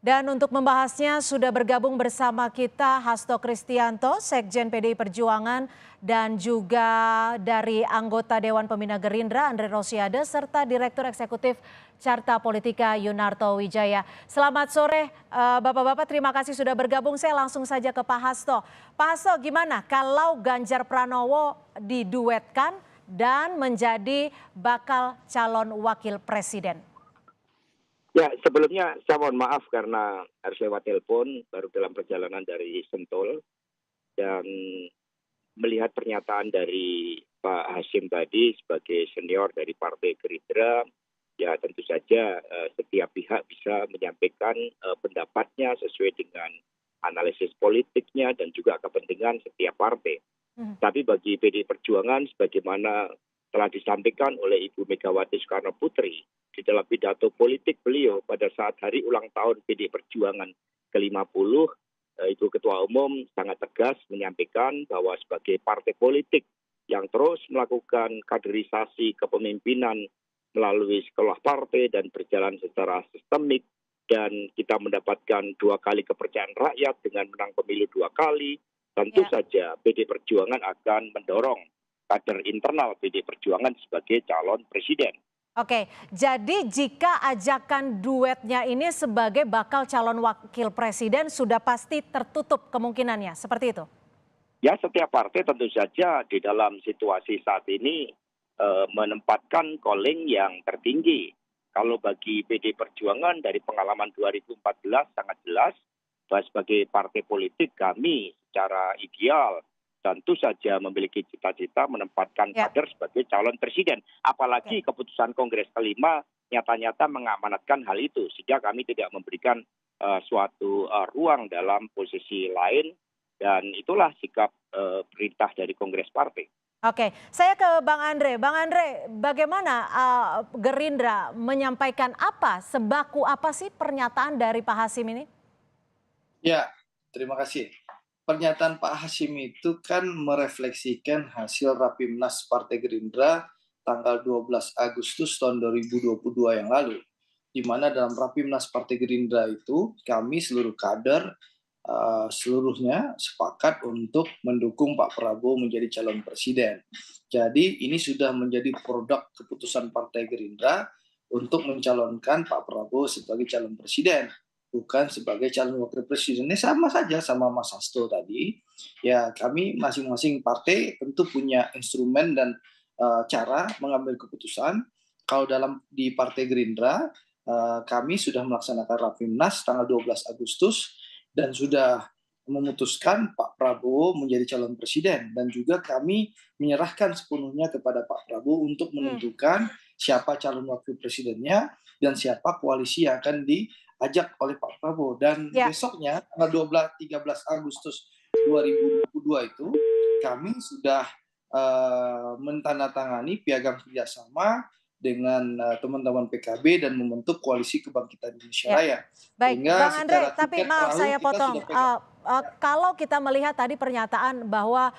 Dan untuk membahasnya sudah bergabung bersama kita Hasto Kristianto, Sekjen PDI Perjuangan, dan juga dari anggota Dewan Pembina Gerindra Andre Rosiade, serta Direktur Eksekutif Carta Politika Yunarto Wijaya. Selamat sore Bapak-Bapak, terima kasih sudah bergabung. Saya langsung saja ke Pak Hasto. Pak Hasto, gimana kalau Ganjar Pranowo diduetkan dan menjadi bakal calon wakil presiden? Ya, sebelumnya saya mohon maaf karena harus lewat telepon, baru dalam perjalanan dari Sentul, dan melihat pernyataan dari Pak Hasyim tadi sebagai senior dari Partai Gerindra, ya tentu saja setiap pihak bisa menyampaikan pendapatnya sesuai dengan analisis politiknya dan juga kepentingan setiap partai. Tapi bagi PDI Perjuangan, sebagaimana telah disampaikan oleh Ibu Megawati Soekarno Putri di dalam pidato politik beliau pada saat hari ulang tahun PDI Perjuangan ke-50, Ibu Ketua Umum sangat tegas menyampaikan bahwa sebagai partai politik yang terus melakukan kaderisasi kepemimpinan melalui sekolah partai dan berjalan secara sistemik, dan kita mendapatkan 2 kali kepercayaan rakyat dengan menang pemilu 2 kali, tentu saja PDI Perjuangan akan mendorong kader internal PDI Perjuangan sebagai calon presiden. Oke, jadi jika ajakan duetnya ini sebagai bakal calon wakil presiden sudah pasti tertutup kemungkinannya, seperti itu? Ya, setiap partai tentu saja di dalam situasi saat ini menempatkan calling yang tertinggi. Kalau bagi PDI Perjuangan dari pengalaman 2014 sangat jelas bahwa sebagai partai politik kami secara ideal tentu saja memiliki cita-cita menempatkan kader sebagai calon presiden. Apalagi keputusan Kongres kelima nyata-nyata mengamanatkan hal itu. Sehingga kami tidak memberikan suatu ruang dalam posisi lain. Dan itulah sikap perintah dari Kongres Partai. Oke, saya ke Bang Andre. Bang Andre, bagaimana Gerindra menyampaikan apa, sebaku apa sih pernyataan dari Pak Hasyim ini? Ya, terima kasih. Pernyataan Pak Hasyim itu kan merefleksikan hasil Rapimnas Partai Gerindra tanggal 12 Agustus tahun 2022 yang lalu. Di mana dalam Rapimnas Partai Gerindra itu kami seluruh kader seluruhnya sepakat untuk mendukung Pak Prabowo menjadi calon presiden. Jadi ini sudah menjadi produk keputusan Partai Gerindra untuk mencalonkan Pak Prabowo sebagai calon presiden, bukan sebagai calon wakil presiden. Ini sama saja sama Mas Hasto tadi. Ya, kami masing-masing partai tentu punya instrumen dan cara mengambil keputusan. Kalau di Partai Gerindra, kami sudah melaksanakan Rapimnas tanggal 12 Agustus dan sudah memutuskan Pak Prabowo menjadi calon presiden, dan juga kami menyerahkan sepenuhnya kepada Pak Prabowo untuk menentukan siapa calon wakil presidennya dan siapa koalisi yang akan diajak oleh Pak Prabowo. Dan besoknya tanggal 13 Agustus 2022 itu kami sudah mentandatangani piagam kerjasama dengan teman-teman PKB dan membentuk Koalisi Kebangkitan Indonesia Raya. Baik, Bang Andre, tapi maaf saya potong. Kalau kita melihat tadi pernyataan bahwa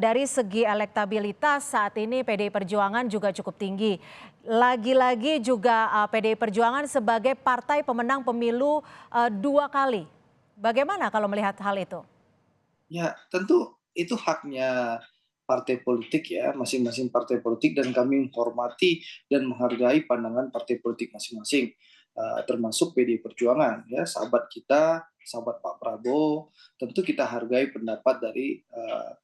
dari segi elektabilitas saat ini PDI Perjuangan juga cukup tinggi. Lagi-lagi juga PDI Perjuangan sebagai partai pemenang pemilu 2 kali. Bagaimana kalau melihat hal itu? Ya, tentu itu haknya partai politik ya, masing-masing partai politik, dan kami menghormati dan menghargai pandangan partai politik masing-masing, termasuk PDI Perjuangan ya, sahabat kita, sahabat Pak Prabowo, tentu kita hargai pendapat dari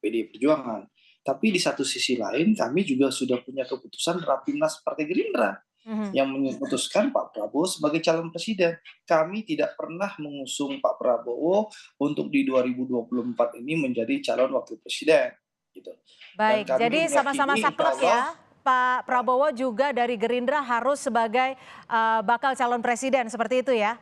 PDI Perjuangan. Tapi di satu sisi lain kami juga sudah punya keputusan Rapimnas Partai Gerindra yang memutuskan Pak Prabowo sebagai calon presiden. Kami tidak pernah mengusung Pak Prabowo untuk di 2024 ini menjadi calon wakil presiden. Gitu. Baik, jadi sama-sama saklek ya, Pak Prabowo juga dari Gerindra harus sebagai bakal calon presiden, seperti itu ya?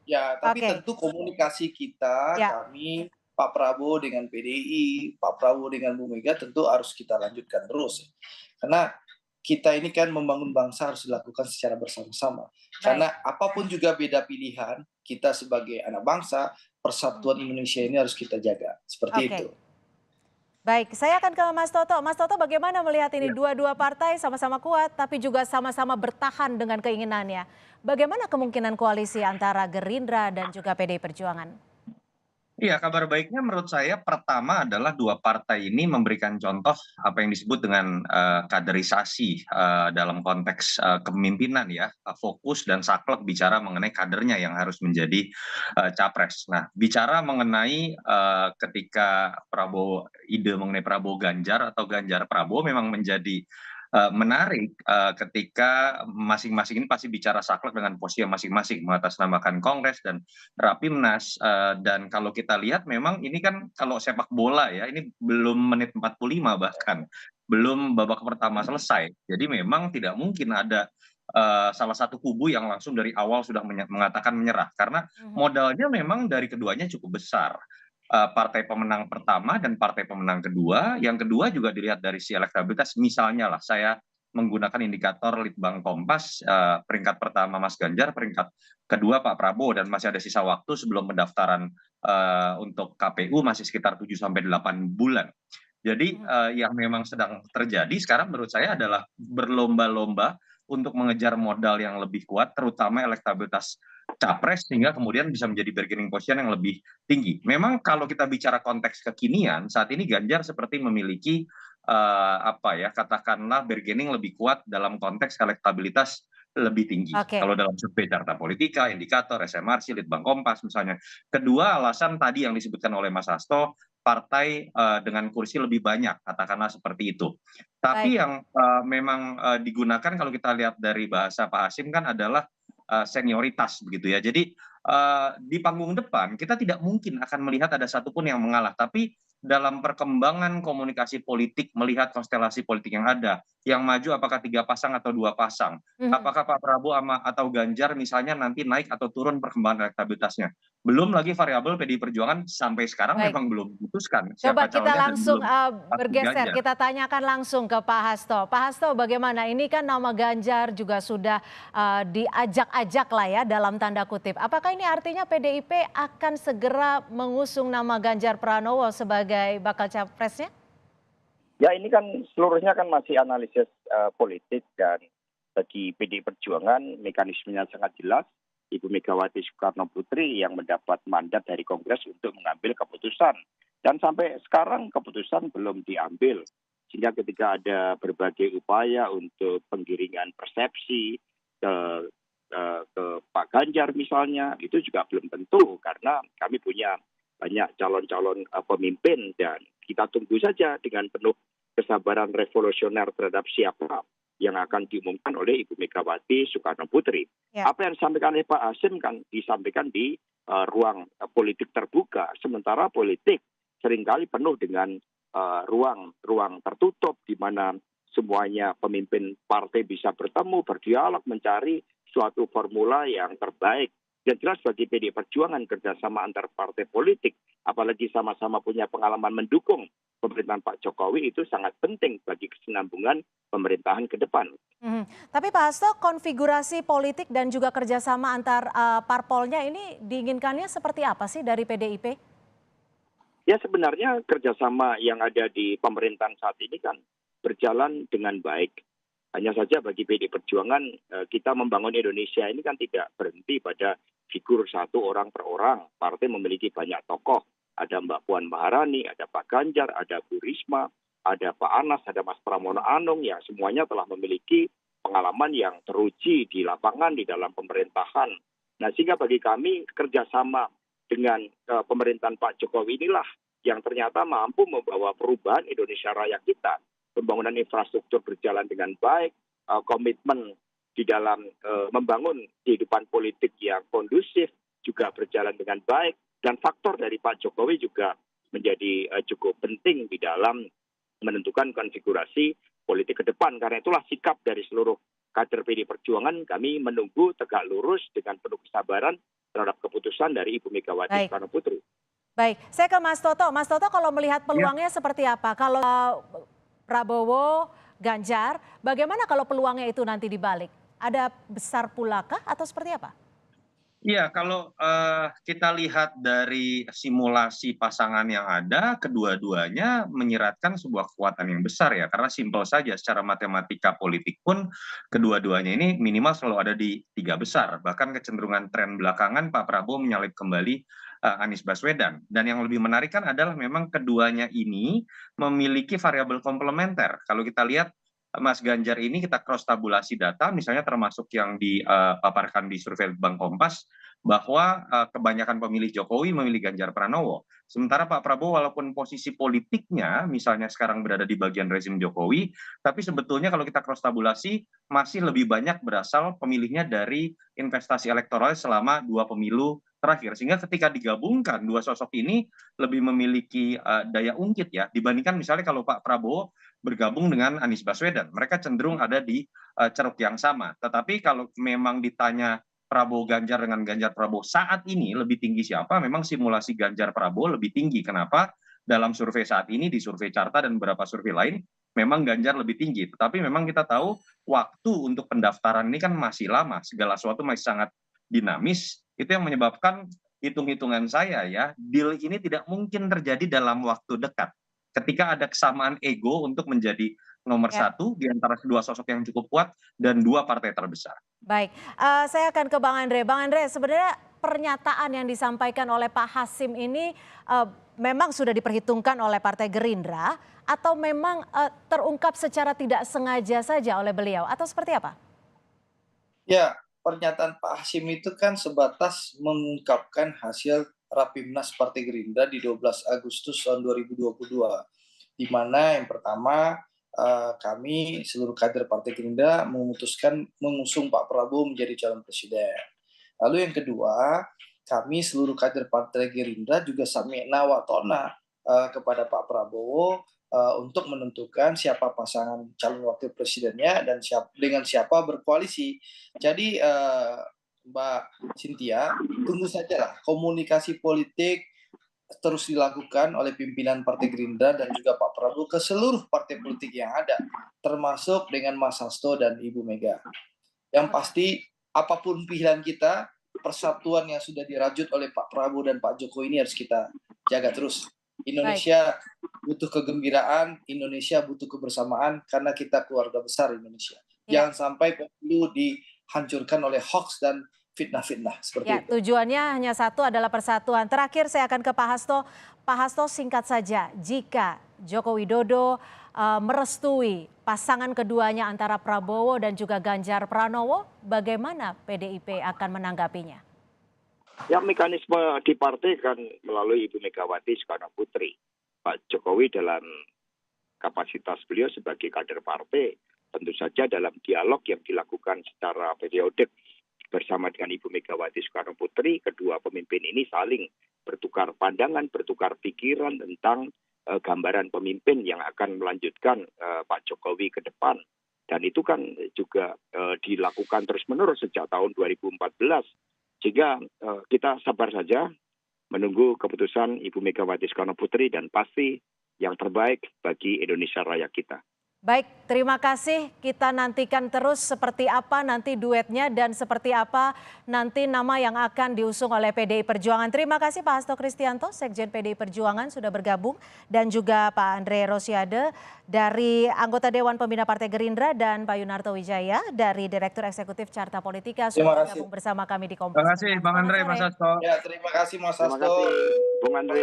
Ya, tapi tentu komunikasi kita, kami, Pak Prabowo dengan PDI, Pak Prabowo dengan Bu Mega tentu harus kita lanjutkan terus. Karena kita ini kan membangun bangsa harus dilakukan secara bersama-sama. Karena apapun juga beda pilihan, kita sebagai anak bangsa, persatuan Indonesia ini harus kita jaga. Seperti itu. Baik, saya akan ke Mas Toto. Mas Toto, bagaimana melihat ini dua-dua partai sama-sama kuat tapi juga sama-sama bertahan dengan keinginannya. Bagaimana kemungkinan koalisi antara Gerindra dan juga PDI Perjuangan? Iya, kabar baiknya menurut saya pertama adalah dua partai ini memberikan contoh apa yang disebut dengan kaderisasi dalam konteks kepemimpinan ya, fokus dan saklek bicara mengenai kadernya yang harus menjadi capres. Nah, bicara mengenai ketika ide mengenai Prabowo Ganjar atau Ganjar Prabowo memang menjadi menarik ketika masing-masing ini pasti bicara saklek dengan posisi masing-masing, mengatasnamakan Kongres dan Rapimnas, dan kalau kita lihat memang ini kan kalau sepak bola ya, ini belum menit 45 bahkan, belum babak pertama selesai. Jadi memang tidak mungkin ada salah satu kubu yang langsung dari awal sudah mengatakan menyerah, karena modalnya memang dari keduanya cukup besar. Partai pemenang pertama dan partai pemenang kedua, yang kedua juga dilihat dari si elektabilitas, misalnya lah saya menggunakan indikator Litbang Kompas, peringkat pertama Mas Ganjar, peringkat kedua Pak Prabowo, dan masih ada sisa waktu sebelum pendaftaran untuk KPU masih sekitar 7 sampai 8 bulan. Jadi yang memang sedang terjadi sekarang menurut saya adalah berlomba-lomba untuk mengejar modal yang lebih kuat, terutama elektabilitas capres, sehingga kemudian bisa menjadi bargaining position yang lebih tinggi. Memang kalau kita bicara konteks kekinian, saat ini Ganjar seperti memiliki apa ya, katakanlah bargaining lebih kuat dalam konteks elektabilitas lebih tinggi. Oke, Kalau dalam survei Carta Politika, indikator, SMRC, Litbang Kompas misalnya. Kedua, alasan tadi yang disebutkan oleh Mas Hasto, partai dengan kursi lebih banyak, katakanlah seperti itu. baik. Tapi yang memang digunakan kalau kita lihat dari bahasa Pak Hasim kan adalah senioritas begitu ya. Jadi di panggung depan kita tidak mungkin akan melihat ada satupun yang mengalah, tapi dalam perkembangan komunikasi politik, melihat konstelasi politik yang ada, yang maju apakah 3 pasang atau 2 pasang, Mhm. apakah Pak Prabowo atau Ganjar misalnya nanti naik atau turun perkembangan elektabilitasnya. Belum lagi variabel PDI Perjuangan sampai sekarang Baik. memang belum diputuskan Coba siapa kita calonnya dan langsung belum pasti bergeser, Ganjar. kita tanyakan langsung ke Pak Hasto. Pak Hasto, bagaimana? Ini kan nama Ganjar juga sudah diajak-ajak lah ya dalam tanda kutip. Apakah ini artinya PDIP akan segera mengusung nama Ganjar Pranowo sebagai bakal capresnya? Ya ini kan seluruhnya kan masih analisis politik, dan bagi PDI Perjuangan mekanismenya sangat jelas. Ibu Megawati Soekarno Putri yang mendapat mandat dari Kongres untuk mengambil keputusan. Dan sampai sekarang keputusan belum diambil. Sehingga ketika ada berbagai upaya untuk penggiringan persepsi ke, ke Pak Ganjar misalnya, itu juga belum tentu. Karena kami punya banyak calon-calon pemimpin, dan kita tunggu saja dengan penuh kesabaran revolusioner terhadap siapa yang akan diumumkan oleh Ibu Megawati Soekarno Putri. Ya. Apa yang disampaikan oleh Pak Hasim kan disampaikan di ruang politik terbuka, sementara politik seringkali penuh dengan ruang tertutup di mana semuanya pemimpin partai bisa bertemu, berdialog, mencari suatu formula yang terbaik. Yang jelas bagi PDI Perjuangan, kerjasama antar partai politik, apalagi sama-sama punya pengalaman mendukung pemerintahan Pak Jokowi, itu sangat penting bagi kesinambungan pemerintahan ke depan. Tapi Pak Hasto, konfigurasi politik dan juga kerjasama antar parpolnya ini diinginkannya seperti apa sih dari PDIP? Ya sebenarnya kerjasama yang ada di pemerintahan saat ini kan berjalan dengan baik. Hanya saja bagi PDI Perjuangan, kita membangun Indonesia ini kan tidak berhenti pada figur satu orang per orang. Partai memiliki banyak tokoh. Ada Mbak Puan Maharani, ada Pak Ganjar, ada Bu Risma, ada Pak Anas, ada Mas Pramono Anung, yang semuanya telah memiliki pengalaman yang teruji di lapangan, di dalam pemerintahan. Nah, sehingga bagi kami kerjasama dengan pemerintahan Pak Jokowi inilah yang ternyata mampu membawa perubahan Indonesia Raya kita. Pembangunan infrastruktur berjalan dengan baik, komitmen di dalam membangun kehidupan politik yang kondusif juga berjalan dengan baik, dan faktor dari Pak Jokowi juga menjadi cukup penting di dalam menentukan konfigurasi politik ke depan. Karena itulah sikap dari seluruh kader PDI Perjuangan, kami menunggu tegak lurus dengan penuh kesabaran terhadap keputusan dari Ibu Megawati Soekarno Putri. Baik, saya ke Mas Toto. Mas Toto, kalau melihat peluangnya seperti apa? Kalau Prabowo, Ganjar, bagaimana kalau peluangnya itu nanti dibalik? Ada besar pulakah atau seperti apa? Iya, kalau kita lihat dari simulasi pasangan yang ada, kedua-duanya menyiratkan sebuah kekuatan yang besar ya, karena simpel saja secara matematika politik pun kedua-duanya ini minimal selalu ada di 3 besar. Bahkan kecenderungan tren belakangan Pak Prabowo menyalip kembali Anies Baswedan. Dan yang lebih menarik kan adalah memang keduanya ini memiliki variabel komplementer. Kalau kita lihat Mas Ganjar ini kita cross tabulasi data, misalnya termasuk yang dipaparkan di survei Bank Kompas, bahwa kebanyakan pemilih Jokowi memilih Ganjar Pranowo. Sementara Pak Prabowo walaupun posisi politiknya misalnya sekarang berada di bagian rezim Jokowi, tapi sebetulnya kalau kita cross tabulasi masih lebih banyak berasal pemilihnya dari investasi elektoral selama 2 pemilu terakhir. Sehingga ketika digabungkan dua sosok ini lebih memiliki daya ungkit ya dibandingkan misalnya kalau Pak Prabowo bergabung dengan Anies Baswedan. Mereka cenderung ada di ceruk yang sama. Tetapi kalau memang ditanya Prabowo Ganjar dengan Ganjar Prabowo saat ini lebih tinggi siapa? Memang simulasi Ganjar Prabowo lebih tinggi. Kenapa? Dalam survei saat ini, di survei Carta dan beberapa survei lain, memang Ganjar lebih tinggi. Tetapi memang kita tahu waktu untuk pendaftaran ini kan masih lama. Segala sesuatu masih sangat dinamis. Itu yang menyebabkan hitung-hitungan saya ya, deal ini tidak mungkin terjadi dalam waktu dekat. Ketika ada kesamaan ego untuk menjadi nomor Ya. satu di antara kedua sosok yang cukup kuat dan dua partai terbesar. Baik, saya akan ke Bang Andre. Bang Andre, sebenarnya pernyataan yang disampaikan oleh Pak Hasim ini memang sudah diperhitungkan oleh Partai Gerindra atau memang terungkap secara tidak sengaja saja oleh beliau atau seperti apa? Ya, pernyataan Pak Hasim itu kan sebatas mengungkapkan hasil Rapimnas Partai Gerindra di 12 Agustus tahun 2022. Di mana yang pertama kami seluruh kader Partai Gerindra memutuskan mengusung Pak Prabowo menjadi calon presiden. Lalu yang kedua, kami seluruh kader Partai Gerindra juga sami'na wa ta'na kepada Pak Prabowo untuk menentukan siapa pasangan calon wakil presidennya dan dengan siapa berkoalisi. Jadi Mbak Cynthia, tunggu sajalah komunikasi politik terus dilakukan oleh pimpinan Partai Gerindra dan juga Pak Prabowo ke seluruh partai politik yang ada, termasuk dengan Mas Hasto dan Ibu Mega. Yang pasti apapun pilihan kita, persatuan yang sudah dirajut oleh Pak Prabowo dan Pak Jokowi ini harus kita jaga terus. Indonesia butuh kegembiraan, Indonesia butuh kebersamaan karena kita keluarga besar Indonesia. Ya. Jangan sampai pemilu dihancurkan oleh hoax dan fitnah-fitnah seperti Ya, itu. tujuannya hanya satu adalah persatuan. Terakhir saya akan ke Pak Hasto. Pak Hasto, singkat saja, jika Joko Widodo merestui pasangan keduanya antara Prabowo dan juga Ganjar Pranowo, bagaimana PDIP akan menanggapinya? Ya, mekanisme di partai kan melalui Ibu Megawati Soekarno Putri. Pak Jokowi dalam kapasitas beliau sebagai kader partai, tentu saja dalam dialog yang dilakukan secara periodik bersama dengan Ibu Megawati Soekarno Putri, kedua pemimpin ini saling bertukar pandangan, bertukar pikiran tentang gambaran pemimpin yang akan melanjutkan Pak Jokowi ke depan. Dan itu kan juga dilakukan terus-menerus sejak tahun 2014. Sehingga kita sabar saja menunggu keputusan Ibu Megawati Soekarno Putri dan pasti yang terbaik bagi Indonesia Raya kita. Baik, terima kasih. Kita nantikan terus seperti apa nanti duetnya dan seperti apa nanti nama yang akan diusung oleh PDI Perjuangan. Terima kasih Pak Hasto Kristianto, Sekjen PDI Perjuangan sudah bergabung. Dan juga Pak Andre Rosiade dari anggota Dewan Pembina Partai Gerindra dan Pak Yunarto Wijaya dari Direktur Eksekutif Carta Politika sudah bergabung bersama kami di Kompas. Terima kasih Bang Andre, Mas Hasto. Ya, terima kasih Mas Terima Hasto. kasih Bung Andre.